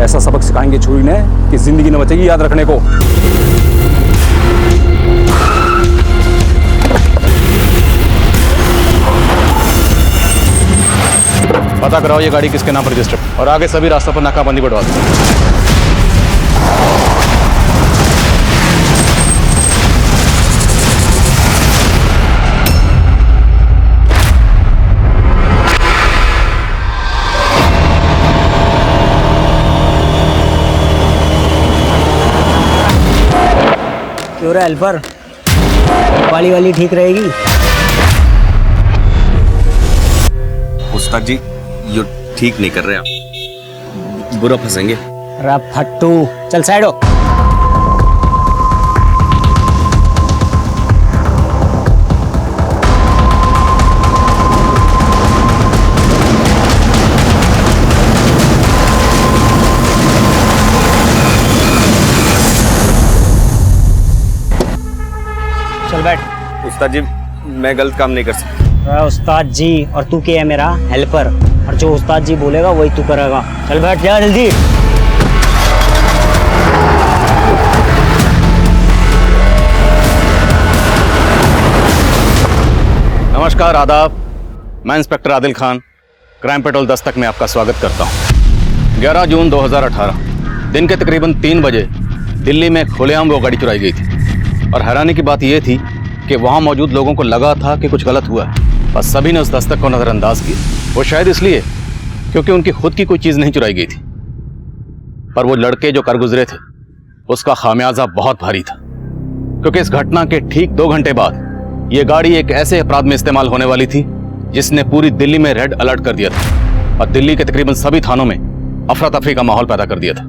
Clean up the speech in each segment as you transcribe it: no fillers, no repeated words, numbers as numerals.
ऐसा सबक सिखाएंगे छुरी ने कि जिंदगी न बचेगी याद रखने को। पता कराओ ये गाड़ी किसके नाम पर रजिस्टर्ड, और आगे सभी रास्तों पर नाकाबंदी बढ़वा दो। क्यों रे हेल्पर, वाली ठीक रहेगी? उस्ताद जी ये ठीक नहीं कर रहे आप, बुरा फंसेंगे। अरे फट्टू, चल साइड हो। चल बैठ। उस्ताद जी मैं गलत काम नहीं कर सकता। उस्ताद जी और तू क्या है? मेरा हेल्पर, और जो उस्ताद जी बोलेगा वही तू करेगा। चल बैठ जा जल्दी। नमस्कार, आदाब। मैं inspector Adil Khan, crime petrol Dastak में आपका स्वागत करता हूं। 11 जून 2018 दिन के तकरीबन 3 बजे दिल्ली में खुलेआम वो गाड़ी चुराई गई थी, और हैरानी की बात यह थी कि वहां मौजूद लोगों को लगा था कि कुछ गलत हुआ है, बस सभी ने उस दस्तक को नजरअंदाज किया। वो शायद इसलिए क्योंकि उनकी खुद की कोई चीज नहीं चुराई गई थी, पर वो लड़के जो कर गुजरे थे उसका खामियाजा बहुत भारी था, क्योंकि इस घटना के ठीक 2 घंटे बाद ये गाड़ी एक ऐसे अपराध में इस्तेमाल होने वाली थी जिसने पूरी दिल्ली में रेड अलर्ट कर दिया था और दिल्ली के तकरीबन सभी थानों में अफरा तफरी का माहौल पैदा कर दिया था।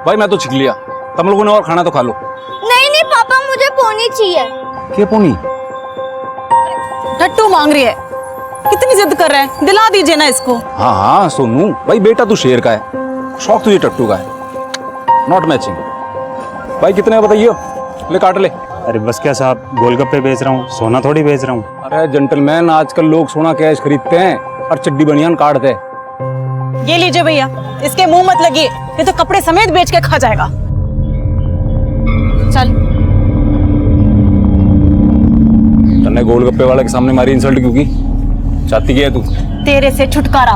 भाई मैं तो छिक लिया, तुम लोगों ने और खाना तो खा लो। नहीं नहीं पापा, मुझे पोनी चाहिए। क्या पोनी? टट्टू मांग रही है, कितनी जिद कर रहा है, दिला दीजिए ना इसको। हाँ हाँ सोनू भाई, बेटा तू शेर का है, शौक तुझे टट्टू का है, नॉट मैचिंग। भाई कितने बताइए, ले काट ले। अरे बस क्या साहब, गोलगप्पे बेच रहा हूँ, सोना थोड़ी बेच रहा हूँ। अरे जेंटलमैन, आजकल लोग सोना कैश खरीदते हैं और चड्डी बनियान काटते हैं। ये लीजिए भैया, इसके मुंह मत लगिए, ये तो कपड़े समेत बेच के खा जाएगा। चल। तन्ने गोलगप्पे वाले के सामने मारी इंसल्ट क्यों की? चाहती क्या है तू? तेरे से छुटकारा,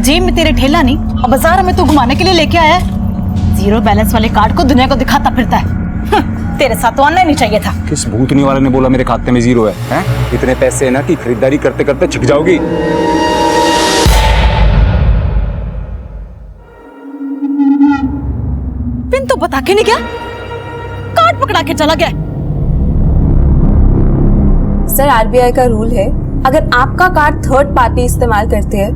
जेब में तेरे ठेला नहीं और बाजार में तू घुमाने के लिए लेके आया है। 0 बैलेंस वाले कार्ड को दुनिया को दिखाता फिरता है। तेरे साथ तो आना नहीं चाहिए था। किस भूतनी वाले ने बोला मेरे खाते में 0 है? हैं? इतने पैसे है ना कि खरीदारी करते करते छिक जाओगी। पिन तो बता के नहीं गया, कार्ड पकड़ा के चला गया। सर आरबीआई का रूल है, अगर आपका कार्ड थर्ड पार्टी इस्तेमाल करते हैं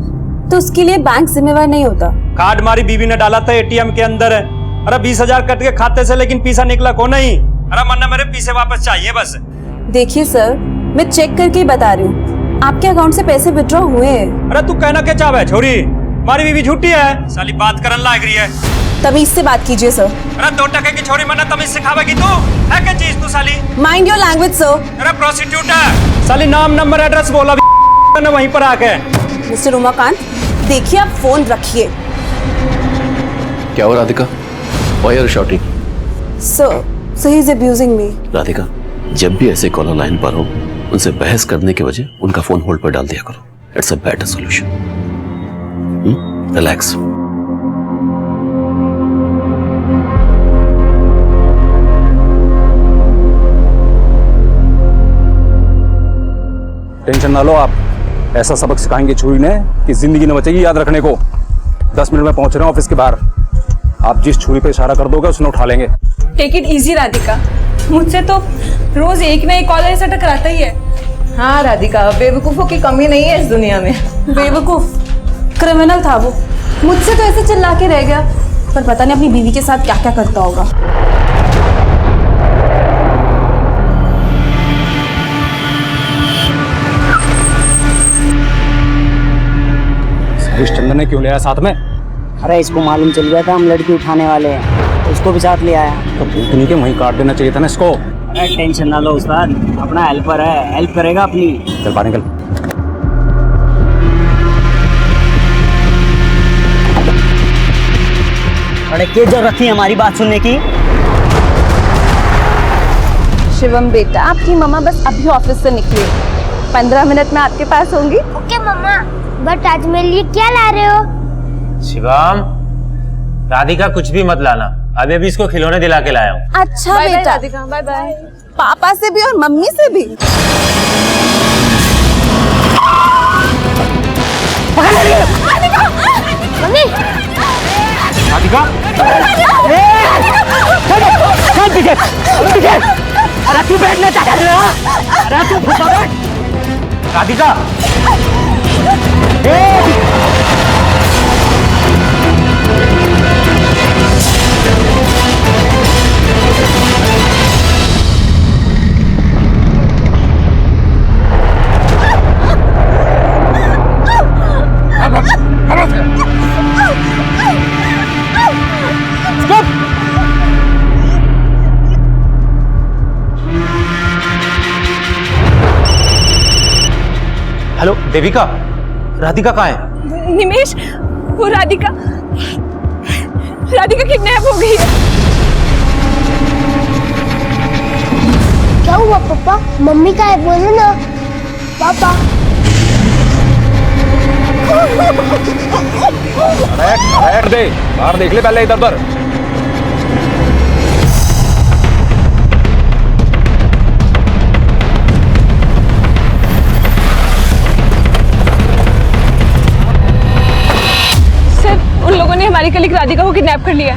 तो उसके लिए बैंक जिम्मेवार नहीं होता। कार्ड हमारी बीवी ने डाला था एटीएम के अंदर है। अरे 20,000 कट के खाते से, लेकिन पैसा निकला को नहीं। अरे मन्ना मेरे पैसे वापस चाहिए बस। देखिए सर, मैं चेक करके ही बता रही हूँ, आपके अकाउंट से पैसे विड्रॉ हुए हैं। अरे तू कहना क्या चाहे छोरी, हमारी बीवी झूठी है, साली बात करन लायक रही है। तमीज से बात कीजिए सर। अरे 2 टके की छोरी मन्ना तमीज सिखावेगी तू? है क्या चीज तू साली? Mind your language sir. अरे प्रोस्टिट्यूट है साली, नाम नंबर एड्रेस बोला ने वहीं पर आके। मिस्टर उमाकांत, देखिए आप फोन रखिए। क्या हो Radhika? Why are you shouting? Sir he is abusing me. Radhika, जब भी ऐसे कॉलर लाइन पर हो, उनसे बहस करने के वजह उनका फोन होल्ड पर डाल दिया करो। It's a better solution. Relax. Tension ना लो आप, ऐसा सबक सिखाएंगे छुरी ने कि जिंदगी न बचेगी याद रखने को। 10 मिनट में पहुंच रहे हैं ऑफिस के बाहर। आप जिस छुरी पे इशारा कर दोगे उसने उठा लेंगे। टेक इट इजी राधिका, मुझसे तो रोज एक ना एक कॉलर से टकराता ही है। हाँ राधिका, बेवकूफों की कमी नहीं है इस दुनिया में। बेवकूफ क्रिमिनल था वो, मुझसे तो ऐसे चिल्ला के रह गया, पर पता नहीं अपनी बीवी के साथ क्या क्या करता होगा। चंदन ने क्यों लिया साथ में? अरे इसको मालूम चल गया था हम लड़की उठाने वाले हैं, उसको भी साथ ले आया। तो भूतनी के वहीं काट देना चाहिए था ना इसको। अरे टेंशन ना लो उस्ताद, अपना हेल्पर है, हेल्प करेगा अपनी। चल बाहर निकल। अरे क्या जरूरत थी हमारी बात सुनने की? शिवम बेटा, आपकी मम्मा बस अभी ऑफिस से निकली, 15 मिनट में आपके पास होंगी। ओके मम्मा, बट आज मेरे लिए क्या ला रहे हो? शिवम, राधिका कुछ भी मत लाना, अभी अभी इसको खिलौने दिला के लाया हूँ। अच्छा बेटा, राधिका बाय बाय। पापा से भी और मम्मी से भी। मम्मी, राधिका, अरे तू बैठना चाहता है? अरे तू बैठ। राधिका, हेलो देविका, राधिका कहाँ है? निमेश, वो राधिका किडनैप हो गई है। क्या हुआ पापा? मम्मी का है, बोलो ना पापा। बैठ दे, बाहर देख ले पहले इधर उधर। उन लोगों ने हमारी कलीग राधिका को किडनैप कर लिया।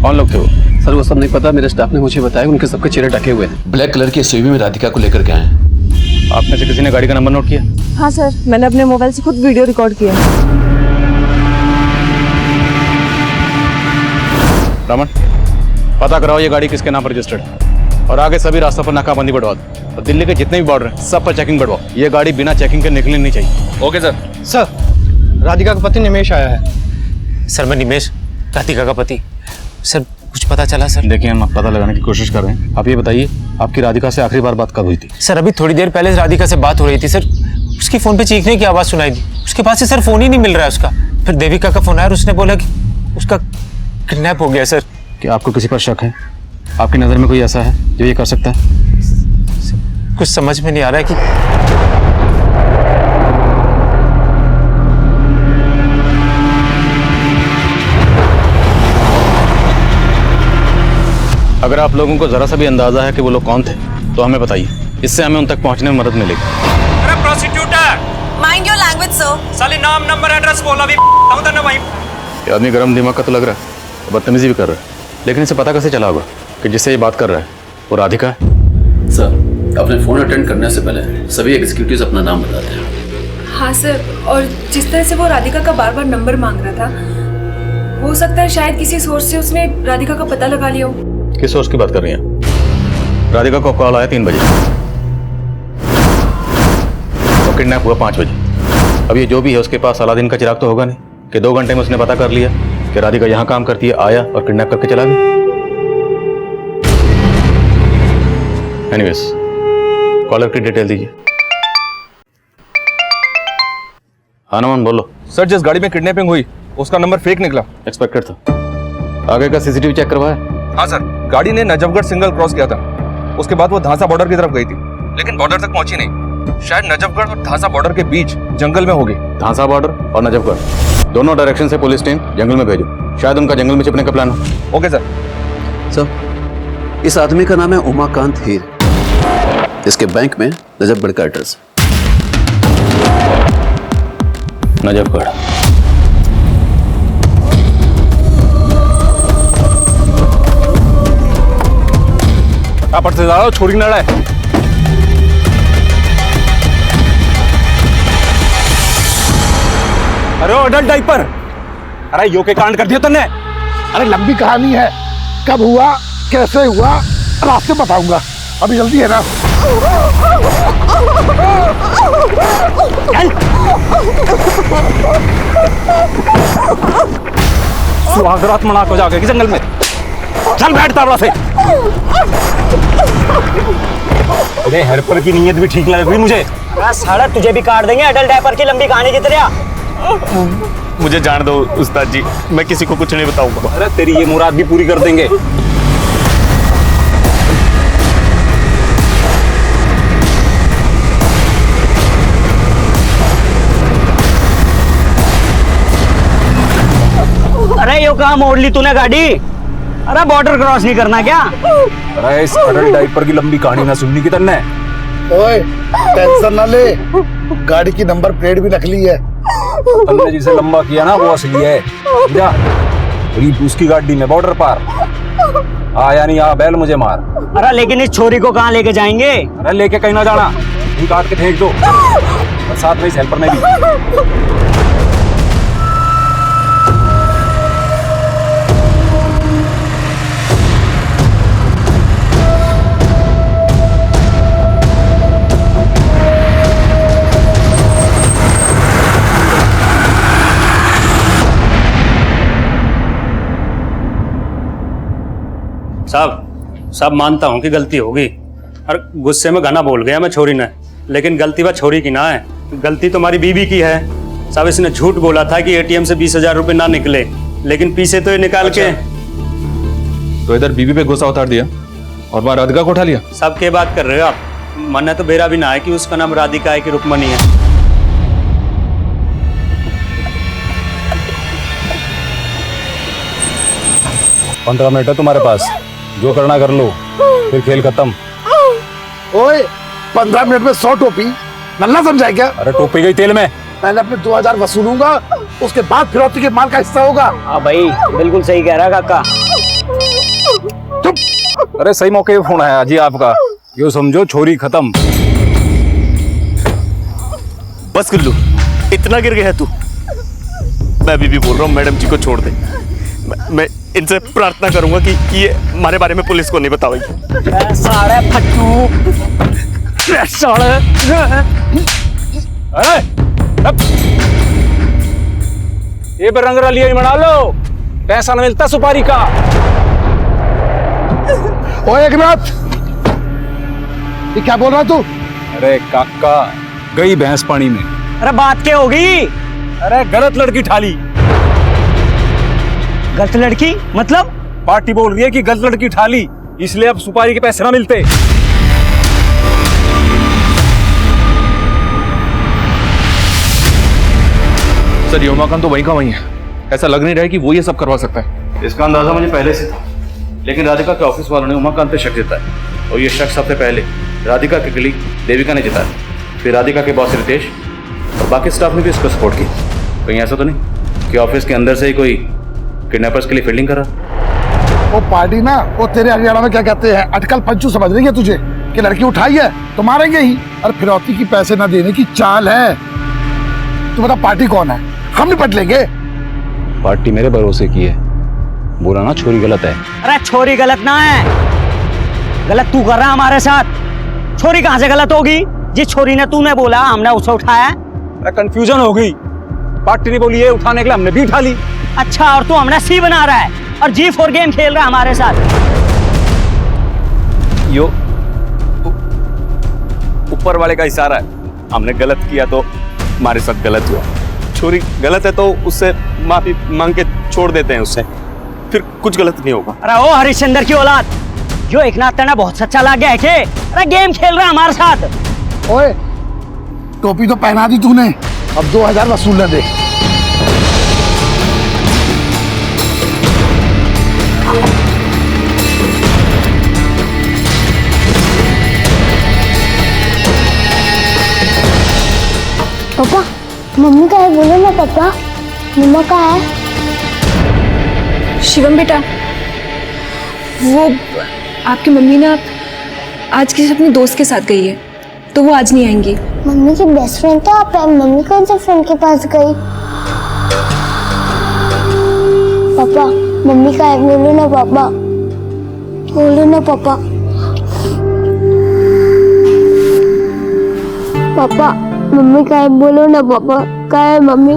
कौन लोग थे वो? सर वो सब नहीं पता, मेरे स्टाफ ने मुझे बताया उनके सबके चेहरे ढके हुए हैं। ब्लैक कलर की एसयूवी में राधिका को लेकर के आए हैं। आप में से किसी ने गाड़ी का नंबर नोट किया? हाँ सर, मैंने अपने मोबाइल से खुद वीडियो रिकॉर्ड किया। रमन, पता कराओ ये गाड़ी किसके नाम पर रजिस्टर्ड है और आगे सभी रास्तों पर नाकाबंदी बढ़वा दो और दिल्ली के जितने भी बॉर्डर हैं सब पर चेकिंग बढ़वाओ। ये गाड़ी बिना चेकिंग के निकलनी नहीं चाहिए। Okay sir. सर, राधिका का पति निमेश आया है। सर मैं निमेश, राधिका का पति। सर कुछ पता चला सर? देखिए हम पता लगाने की कोशिश कर रहे हैं। आप ये बताइए आपकी राधिका से आखिरी बार बात कब हुई थी? सर अभी थोड़ी देर पहले राधिका से बात हो रही थी सर। उसकी फोन पे चीखने की आवाज सुनाई दी, उसके पास से सर फोन ही नहीं मिल रहा है उसका। फिर देविका का फोन आया और उसने बोला कि उसका किडनैप हो गया। सर क्या आपको किसी पर शक है? आपकी नज़र में कोई ऐसा है जो ये कर सकता है? कुछ समझ में नहीं आ रहा है कि अगर आप लोगों को जरा सा भी अंदाजा है कि वो लोग कौन थे तो हमें बताइए, इससे हमें उन तक पहुंचने में मदद मिलेगी। अरे prosecutor, mind your language sir. साली नाम नंबर एड्रेस बोला भी ना वहीं। ये आदमी गर्म दिमाग का तो लग रहा है, बदतमीजी भी कर रहा है, लेकिन इसे पता कैसे चला होगा कि जिससे ये बात कर रहा है वो राधिका है? सर अपने फोन अटेंड करने से पहले सभी एग्जीक्यूटिव्स अपना नाम बताते हैं। हाँ सर, और जिस तरह से वो राधिका का बार बार नंबर मांग रहा था, हो सकता है शायद किसी सोर्स से उसने राधिका का पता लगा लिया हो। किस सोर्स की बात कर रही हैं? राधिका को कॉल आया 3 बजे, वो किडनैप हुआ 5 बजे। अब ये जो भी है उसके पास अलादीन का चिराग तो होगा नहीं कि 2 घंटे में उसने पता कर लिया कि राधिका यहाँ काम करती है, आया और किडनैप करके चला गया। एनीवेज, कॉलर की डिटेल दीजिए। हाँ नमन बोलो। सर जिस गाड़ी में किडनैपिंग हुई उसका नंबर फेक निकला। एक्सपेक्टेड था। आगे का सीसीटीवी चेक करवाया? हाँ सर, गाड़ी ने नजफगढ़ सिग्नल क्रॉस किया था, उसके बाद वो धांसा बॉर्डर की तरफ गई थी, लेकिन बॉर्डर तक पहुंची नहीं। शायद नजफगढ़ और धांसा बॉर्डर के बीच जंगल में होगी। धांसा बॉर्डर और नजफगढ़ दोनों डायरेक्शन से पुलिस टीम जंगल में भेजो, शायद उनका जंगल में छिपने का प्लान हो। Okay sir. सर इस आदमी का नाम है उमाकांत हीर, इसके बैंक में नजफगढ़ का एड्रेस। नजफगढ़। आप से ज्यादा छोड़ी ना रहा है। अरे अडल्ट डाइपर, अरे यो के कांड कर दिया तुमने। अरे लंबी कहानी है, कब हुआ कैसे हुआ रास्ते बताऊंगा, अभी जल्दी है ना। सुहागरात मना को जाके जंगल में चल बैठ ताबड़ा से। अरे हेल्पर की नीयत भी ठीक लग रही मुझे। साला तुझे भी काट देंगे अडल्ट डायपर की लंबी कहानी की तरह। मुझे जान दो उस्ताद जी, मैं किसी को कुछ नहीं बताऊंगा। अरे तेरी ये मुराद भी पूरी कर देंगे। अरे यो कहाँ मोड़ ली तूने गाड़ी? अरे बॉर्डर क्रॉस नहीं करना क्या? अरे इस अडल्ट डायपर की लंबी कहानी ना सुननी की तन्ने। ओए टेंशन ना ले, गाड़ी की नंबर प्लेट भी नकली है। तन्ने जिसे लंबा किया ना वो असली है। जा उसकी गाड़ी में बॉर्डर पार आया नहीं आ बैल मुझे मार। अरे लेकिन इस छोरी को कहाँ लेके जाएंगे? अरे लेके कहीं ना जाना, काट के फेंक दो, और साथ में इस हेल्पर ने भी। साहब मानता हूँ कि गलती होगी और गुस्से में घना बोल गया मैं छोरी ने, लेकिन गलती वह छोरी की ना है, गलती तुम्हारी बीवी की है। साहब इसने झूठ बोला था कि एटीएम से 20,000 रुपए ना निकले, लेकिन पीछे तो ये निकाल के। तो इधर बीवी पे गुस्सा उतार दिया और वहां राधिका को उठा लिया। साहब क्या बात कर रहे हो आप? मन तो बेरा भी ना है कि उसका नाम राधिका है कि रुक्मणी है। पंद्रह मिनट है तुम्हारे पास, जो करना कर लो, फिर खेल खत्म। ओए 15 मिनट में 100 टोपी, नल्ला समझाए क्या? अरे टोपी गई तेल में। पहले अपने 2000 वसूलूंगा, उसके बाद फिरौती के माल का हिस्सा होगा। हाँ भाई बिल्कुल सही कह रहा काका। अरे सही मौके पे फोन आया जी आपका, यो समझो छोरी खत्म। बस गुल्लू, इतना गिर गया तू? मैं अभी भी बोल रहा हूँ मैडम जी को छोड़ दे। मैं इनसे प्रार्थना करूंगा कि ये हमारे बारे में पुलिस को नहीं बतावेगी। साले फट्टू, साले। ये रंग रलिया बना लो, पैसा न मिलता सुपारी का। ओए एकनाथ, ये क्या बोल रहा तू? अरे काका गई भैंस पानी में। अरे बात क्या होगी? अरे गलत लड़की ठाली। गलत लड़की मतलब? पार्टी बोल रही है कि गलत लड़की ठाली, इसलिए अब सुपारी के पैसे ना मिलते। सर ये उमाकांत तो वहीं का वहीं है, ऐसा लग नहीं रहा है कि वो ये सब करवा सकता है। इसका अंदाजा मुझे पहले से था, लेकिन राधिका के ऑफिस वालों ने उमाकांत पे शक जताया और ये शक सबसे पहले राधिका के कलीग देविका ने जताया, फिर राधिका के बॉस रितेश और बाकी स्टाफ ने भी इसको सपोर्ट किया। कहीं ऐसा तो नहीं कि ऑफिस के अंदर से ही कोई किडनैपर्स के लिए फील्डिंग कर रहा? वो पार्टी ना, वो तेरे हरियाणा में क्या कहते हैं, अटकल पंचू समझ रही है तुझे कि लड़की उठाई है तो मारेंगे ही, और फिरौती की पैसे ना देने की चाल है। तू बता पार्टी कौन है, हम निपट लेंगे। पार्टी मेरे भरोसे की है, बोला ना छोरी गलत है। अरे छोरी गलत ना है, गलत तू कर रहा हमारे साथ। छोरी कहाँ से गलत होगी? जिस छोरी ने तूने बोला हमने उसे उठाया। कंफ्यूजन हो गई, पार्टी ने बोली है उठाने के लिए, हमने भी उठा ली। अच्छा, और तू हमने सी बना रहा है और G4 गेम खेल रहा है हमारे साथ। यो ऊपर वाले का इशारा है, हमने गलत किया तो हमारे साथ गलत हुआ। छोरी गलत है तो उससे माफी मांग के छोड़ देते हैं, उससे फिर कुछ गलत नहीं होगा। अरे ओ हरिश्चंद्र की औलाद, जो एक नाथ तेना बहुत सच्चा लग गया है के? अरे गेम खेल रहा है हमारे साथ। ओए टोपी तो पहना दी तूने, अब 2000 वसूलने दे। पापा मम्मी का है, बोलो ना पापा, मम्मा का है। शिवम बेटा, वो आपकी मम्मी ना आज किसी अपने दोस्त के साथ गई है, तो वो आज नहीं आएंगी। मम्मी की बेस्ट फ्रेंड तो आप है, मम्मी कौन से फ्रेंड के पास गई? पापा मम्मी का है, बोलो ना पापा, बोलो ना पापा। पापा मम्मी का है, बोलो ना पापा, का है मम्मी?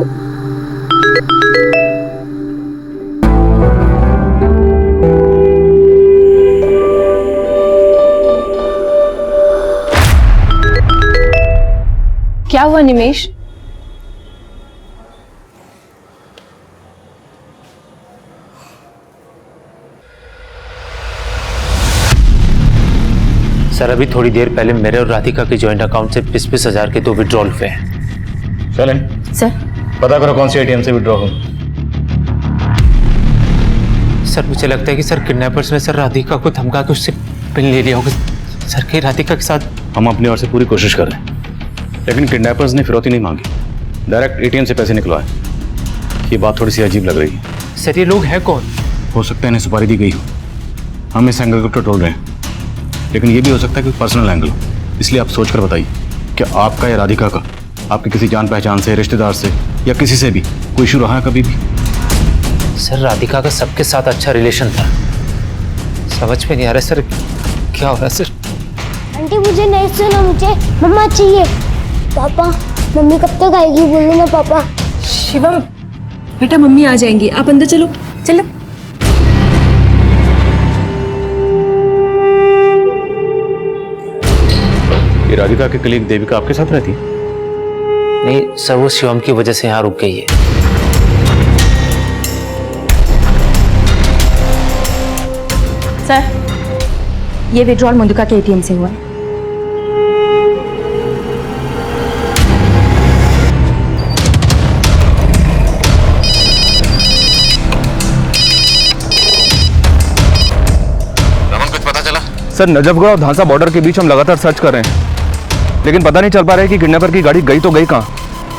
क्या हुआ निमेश? सर अभी थोड़ी देर पहले मेरे और राधिका के जॉइंट अकाउंट से 20,000 के 2 विड्रॉल हुए हैं। चलें सर पता करो कौन सी एटीएम से विड्रॉ हो। सर मुझे लगता है कि सर किडनैपर्स ने सर राधिका को धमका के उससे पिन ले लिया होगा। सर के राधिका के साथ हम अपनी ओर से पूरी कोशिश कर रहे हैं, लेकिन किडनैपर्स ने फिरौती नहीं मांगी, डायरेक्ट एटीएम से पैसे निकलवाए। ये बात थोड़ी सी अजीब लग रही है। सर ये लोग हैं कौन? हो सकता है इन्हें सुपारी दी गई हो, हम इस एंगल को टटोल रहे हैं, लेकिन ये भी हो सकता है कि पर्सनल एंगल हो। इसलिए आप सोच कर बताइए, क्या आपका या राधिका का आपके किसी जान पहचान से, रिश्तेदार से या किसी से भी कोई इशू रहा है कभी भी? सर राधिका का सबके साथ अच्छा रिलेशन था। समझ में नहीं आ रहा सर क्या हो रहा है सर। आंटी मुझे नहीं सुना, मुझे मम्मा चाहिए। पापा मम्मी कब तक आएगी, बोलो ना पापा। शिवम बेटा मम्मी आ जाएंगी, आप अंदर चलो। चलो। ये राधिका के कलीग देविका आपके साथ रहती है? नहीं सर वो शिवम की वजह से यहाँ रुक गई है। सर ये विड्रॉल मधुका के एटीएम से हुआ है। रमन कुछ पता चला? सर नजफगढ़ और धांसा बॉर्डर के बीच हम लगातार सर्च कर रहे हैं, लेकिन पता नहीं चल पा रहा है कि किडनैपर की गाड़ी गई तो गई कहाँ।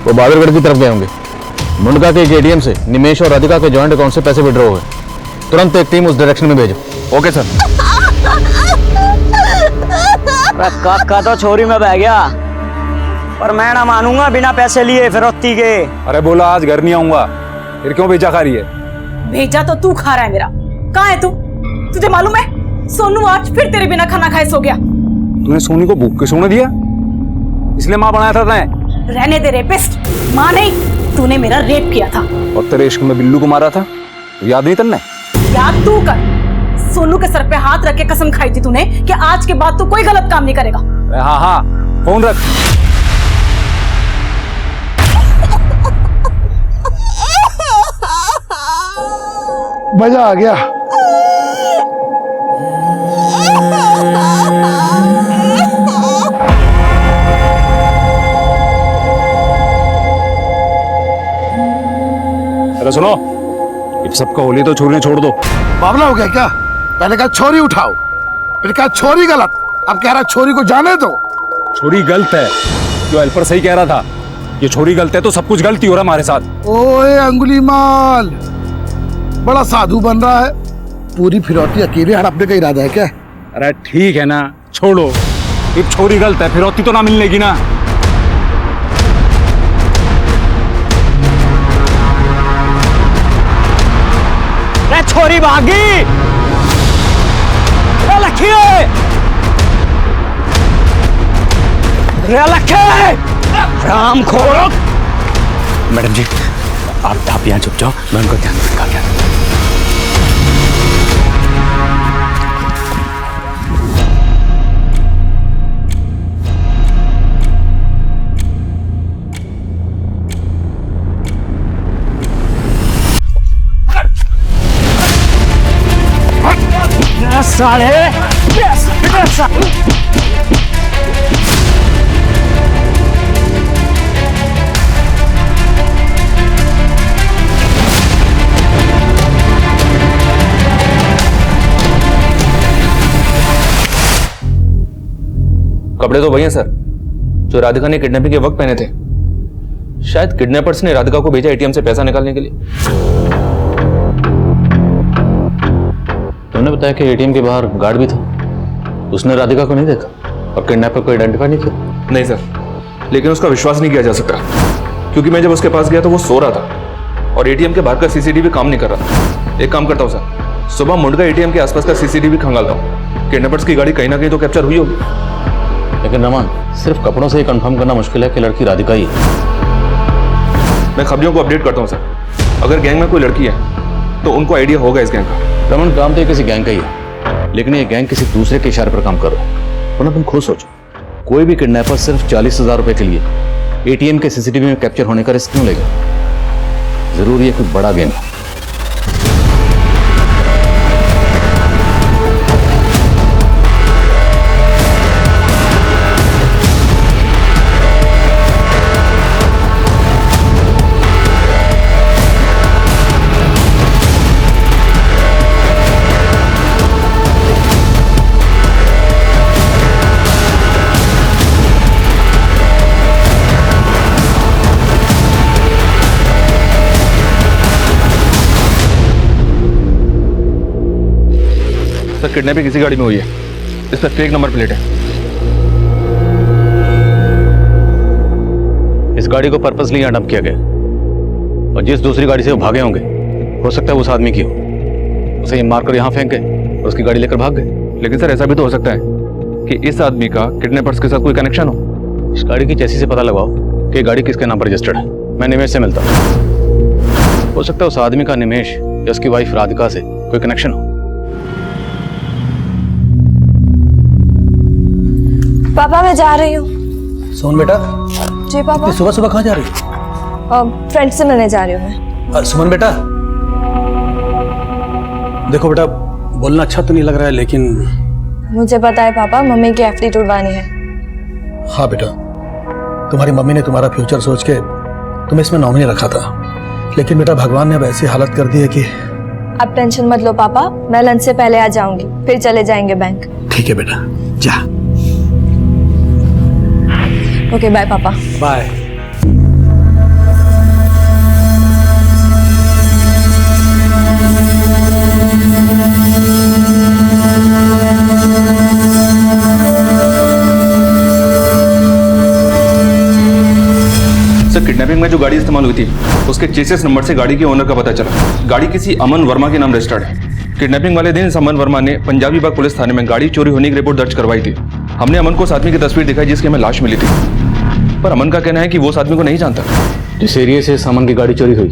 वो बहादुरगढ़ की तरफ गए होंगे। मुंडका के एक एटीएम से निमेश और राधिका के जॉइंट अकाउंट से पैसे विड्रॉ हुए। तुरंत एक टीम उस डायरेक्शन में भेजो। Okay sir. काका तो छोरी में बह गया, पर मैं ना मानूंगा बिना पैसे लिए फिरौती के। अरे बोला आज घर नहीं आऊंगा, फिर क्यों भेजा खा रही है? भेजा तो तू खा रहा है मेरा। कहाँ है तू? तुझे मालूम है सोनू आज फिर तेरे बिना खाना खाए सो गया। तूने सोनी को भूख के सोने दिया, इसलिए माँ बनाया था तैं? रहने दे रेपिस्ट, माँ नहीं, तूने मेरा रेप किया था। और तेरे इश्क में बिल्लू को मारा था, याद नहीं तन्ने? याद तू कर। सोनू के सर पे हाथ रख के कसम खाई थी तूने कि आज के बाद तू कोई गलत काम नहीं करेगा। हाँ हाँ फोन रख। मजा आ गया। अरे सुनो, ये सबका होली तो छोरी ने छोड़ दो। बावला हो गया क्या? पहले कहा छोरी उठाओ, फिर कहा छोरी गलत, अब कह रहा छोरी को जाने दो। छोरी गलत है, जो हेल्पर सही कह रहा था। ये छोरी गलत है तो सब कुछ गलती हो रहा है हमारे साथ। ओए अंगुली माल, बड़ा साधु बन रहा है। पूरी फिरौती अकेले हड़पने का इरादा है क्या? अरे ठीक है ना, छोड़ो। ये छोरी गलत है, फिरौती तो ना मिलने की ना। छोरी भागी। राम खोरो। मैडम जी आप यहाँ चुप जाओ, मैं उनको ध्यान रखा क्या। साले कपड़े तो वही हैं सर जो राधिका ने किडनैपिंग के वक्त पहने थे। शायद किडनैपर्स ने राधिका को भेजा एटीएम से पैसा निकालने के लिए। तुमने बताया कि एटीएम के बाहर गार्ड भी था, उसने राधिका को नहीं देखा और किडनैपर को आइडेंटिफाई नहीं किया? नहीं सर, लेकिन उसका विश्वास नहीं किया जा सकता क्योंकि मैं जब उसके पास गया तो वो सो रहा था और एटीएम के बाहर का सीसीटीवी काम नहीं कर रहा था। एक काम करता हूँ सर, सुबह मुंडका एटीएम के आसपास का सीसीटीवी खंगालता हूँ। किडनैपर्स की गाड़ी कहीं ना कहीं तो कैप्चर हुई होगी। लेकिन रमन, सिर्फ कपड़ों से ही कंफर्म करना मुश्किल है कि लड़की राधिका ही है। मैं खबरियों को अपडेट करता हूँ सर, अगर गैंग में कोई लड़की है तो उनको आइडिया होगा इस गैंग का। रमन, काम तो ये किसी गैंग का ही है, लेकिन ये गैंग किसी दूसरे के इशारे पर काम कर रहा है। वरना तुम खुद सोचो, कोई भी किडनैपर सिर्फ 40,000 रुपए के लिए एटीएम के सीसीटीवी में कैप्चर होने का रिस्क क्यों लेगा? जरूर ये कोई बड़ा गेम है। सर किडनैपिंग किसी गाड़ी में हुई है, इस पर फेक नंबर प्लेट है। इस गाड़ी को पर्पसली यहाँ डंप किया गया और जिस दूसरी गाड़ी से वो भागे होंगे हो सकता है उस आदमी की हो। उसे ये मारकर यहाँ फेंक गए और उसकी गाड़ी लेकर भाग गए। लेकिन सर ऐसा भी तो हो सकता है कि इस आदमी का किडनैपर्स के साथ कोई कनेक्शन हो। इस गाड़ी की चेसी से पता लगाओ कि गाड़ी किसके नाम पर रजिस्टर्ड है। मैं निमेश से मिलता हूँ। हो सकता है उस आदमी का निमेश या उसकी वाइफ राधिका से कोई कनेक्शन हो। पापा मैं जा रही हूँ। सोन बेटा। जी पापा। सुबह सुबह कहाँ जा रही हो? फ्रेंड से मिलने जा रही हूँ मैं। सुमन बेटा, देखो बेटा, बोलना अच्छा तो नहीं लग रहा है लेकिन मुझे पता है पापा, मम्मी की एफडी टूटवानी है। हाँ बेटा, तुम्हारी मम्मी ने तुम्हारा फ्यूचर सोच के तुम्हें इसमें नॉमिनी रखा था, लेकिन बेटा भगवान ने अब ऐसी हालत कर दी है कि। आप टेंशन मत लो पापा, मैं लंच से पहले आ जाऊंगी, फिर चले जाएंगे बैंक। ठीक है बेटा, जा। ओके बाय पापा। बाय। सर किडनैपिंग में जो गाड़ी इस्तेमाल हुई थी उसके चेसिस नंबर से गाड़ी के ओनर का पता चला। गाड़ी किसी अमन वर्मा के नाम रजिस्टर्ड है। किडनैपिंग वाले दिन अमन वर्मा ने पंजाबी बाग पुलिस थाने में गाड़ी चोरी होने की रिपोर्ट दर्ज करवाई थी। हमने अमन को उस आदमी की तस्वीर दिखाई जिसकी हमें लाश मिली थी, पर अमन का कहना है कि वो उस आदमी को नहीं जानता। जिस एरिया से सामान की गाड़ी चोरी हुई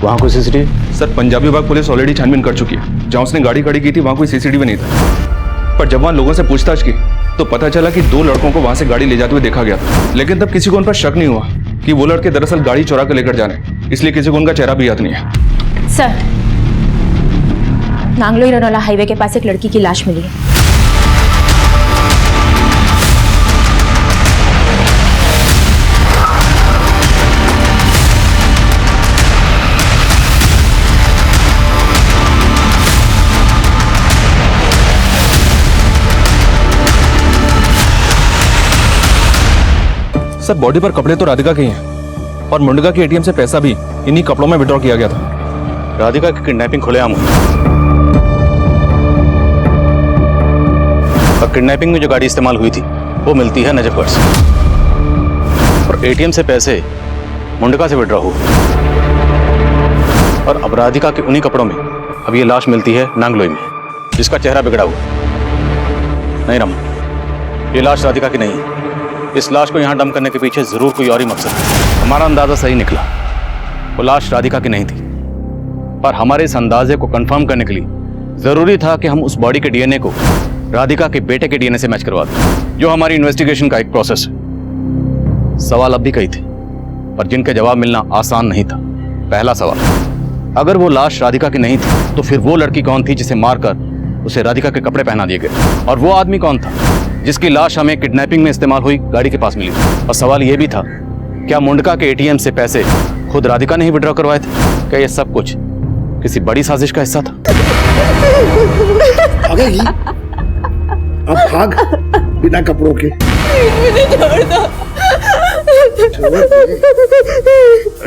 वहाँ कोई सीसीटीवी? सर पंजाबी बाग पुलिस ऑलरेडी छानबीन कर चुकी है। जहाँ उसने गाड़ी खड़ी की थी वहाँ कोई सीसीटीवी नहीं था, पर जब वहाँ लोगों से पूछताछ की तो पता चला कि 2 लड़कों को वहाँ से गाड़ी ले जाते हुए देखा गया था। लेकिन तब किसी को उन पर शक नहीं हुआ कि वो लड़के दरअसल गाड़ी चुरा कर लेकर जाने, इसलिए किसी को उनका चेहरा भी याद नहीं है। सर, नांगलोई रनौला हाईवे के पास एक लड़की की लाश मिली है। सर बॉडी पर कपड़े तो राधिका के ही हैं और मुंडका के एटीएम से पैसा भी इन्हीं कपड़ों में विड्रॉ किया गया था। राधिका की किडनैपिंग खुलेआम हुई और किडनैपिंग में जो गाड़ी इस्तेमाल हुई थी वो मिलती है नजफगढ़ से और एटीएम से पैसे मुंडका से विड्रॉ हुए और अब राधिका के उन्हीं कपड़ों में अब ये लाश मिलती है नांगलोई में, जिसका चेहरा बिगड़ा हुआ। नहीं रमन, ये लाश राधिका की नहीं है। इस लाश को यहाँ डंप करने के पीछे जरूर कोई और ही मकसद है। हमारा अंदाजा सही निकला, वो लाश राधिका की नहीं थी, पर हमारे इस अंदाजे को कंफर्म करने के लिए जरूरी था कि हम उस बॉडी के डीएनए को राधिका के बेटे के डीएनए से मैच करवा दें, जो हमारी इन्वेस्टिगेशन का एक प्रोसेस है। सवाल अब भी कई थे, पर जिनके जवाब मिलना आसान नहीं था। पहला सवाल, अगर वो लाश राधिका की नहीं थी तो फिर वो लड़की कौन थी जिसे मारकर उसे राधिका के कपड़े पहना दिए गए, और वो आदमी कौन था जिसकी लाश हमें किडनैपिंग में इस्तेमाल हुई गाड़ी के पास मिली। और सवाल यह भी था, क्या मुंडका के एटीएम से पैसे खुद राधिका ने ही विड्रॉ करवाए थे? क्या यह सब कुछ किसी बड़ी साजिश का हिस्सा था? भागेगी? अब भाग बिना कपड़ों के। मुझे छोड़ दो।